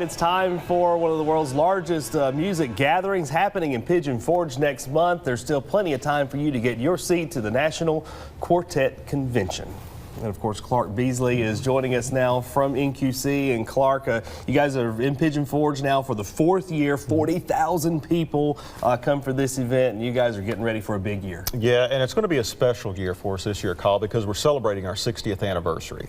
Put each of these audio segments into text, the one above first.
right, it's time for one of the world's largest music gatherings happening in Pigeon Forge next month. There's still plenty of time for you to get your seat to the National Quartet Convention. And of course, Clark Beasley is joining us now from NQC. And Clark, you guys are in Pigeon Forge now for the fourth year. 40,000 people come for this event, and you guys are getting ready for a big year. Yeah, and it's going to be a special year for us this year, Kyle, because we're celebrating our 60th anniversary.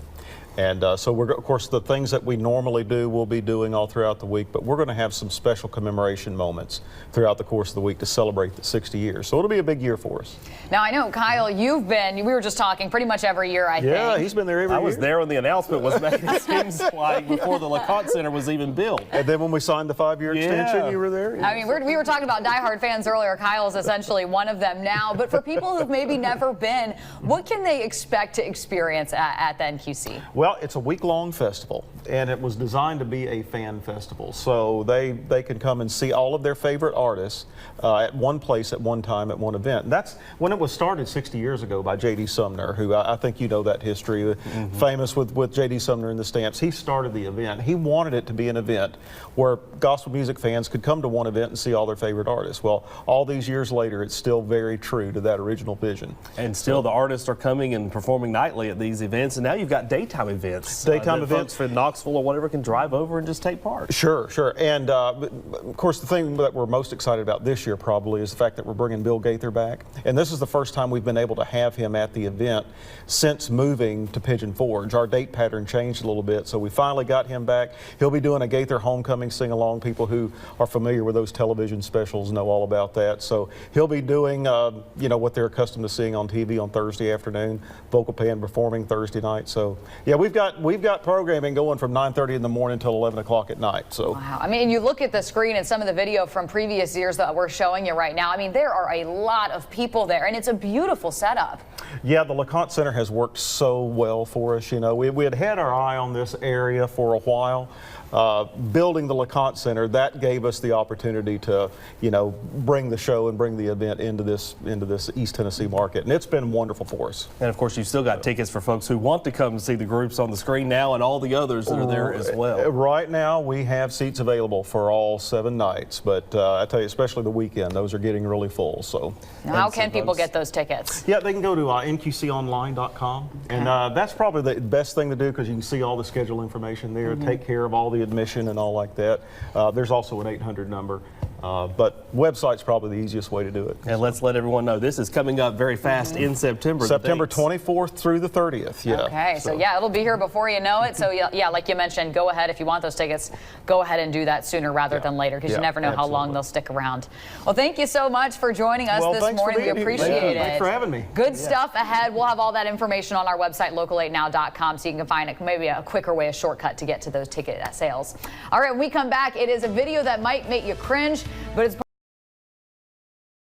And so we're, of course, the things that we normally do, we'll be doing all throughout the week, but we're going to have some special commemoration moments throughout the course of the week to celebrate the 60 years. So it'll be a big year for us. Now, I know, Kyle, we were just talking pretty much every year, I think. Yeah, he's been there every year. I was there when the announcement was made. It seems like before the LeConte Center was even built. And then when we signed the 5-year extension, you were there? I mean, we were talking about diehard fans earlier. Kyle is essentially one of them now. But for people who've maybe never been, what can they expect to experience at the NQC? Well, it's a week-long festival, and it was designed to be a fan festival. So they can come and see all of their favorite artists at one place at one time at one event. And that's when it was started 60 years ago by J.D. Sumner, who I think you know that history, famous with J.D. Sumner and the Stamps. He started the event. He wanted it to be an event where gospel music fans could come to one event and see all their favorite artists. Well, all these years later, it's still very true to that original vision. And still the artists are coming and performing nightly at these events, and now you've got daytime events. Daytime events for Knoxville or whatever can drive over and just take part. Sure. And of course, the thing that we're most excited about this year probably is the fact that we're bringing Bill Gaither back. And this is the first time we've been able to have him at the event since moving to Pigeon Forge. Our date pattern changed a little bit, so we finally got him back. He'll be doing a Gaither homecoming sing-along. People who are familiar with those television specials know all about that. So he'll be doing, you know, what they're accustomed to seeing on TV on Thursday afternoon, vocal band performing Thursday night. So yeah, we've got programming going from 9:30 in the morning until 11 o'clock at night. So wow. I mean, you look at the screen and some of the video from previous years that we're showing you right now. I mean, there are a lot of people there, and it's a beautiful setup. Yeah, the LeConte Center has worked so well for us. You know, we had our eye on this area for a while. Building the LeConte Center, that gave us the opportunity to, you know, bring the show and bring the event into this East Tennessee market, and it's been wonderful for us. And of course, you've still got tickets for folks who want to come see the groups on the screen now, and all the others that are there as well. Right now, we have seats available for all 7 nights, but I tell you, especially the weekend, those are getting really full. So, now, how can people get those tickets? Yeah, they can go to nqconline.com, and that's probably the best thing to do because you can see all the schedule information there, take care of all the admission and all like that. There's also an 800 number, but website's probably the easiest way to do it. And let's let everyone know this is coming up very fast in September. September 24th through the 30th. Yeah. Okay, so yeah, it'll be here before you know it. So yeah, like you mentioned, go ahead if you want those tickets. Go ahead and do that sooner rather than later, because you never know how long they'll stick around. Well, thank you so much for joining us this morning. We appreciate it. Thanks for having me. Good stuff ahead. We'll have all that information on our website, local8now.com, so you can find maybe a quicker way, a shortcut to get to those ticket sales. All right, when we come back, it is a video that might make you cringe, but it's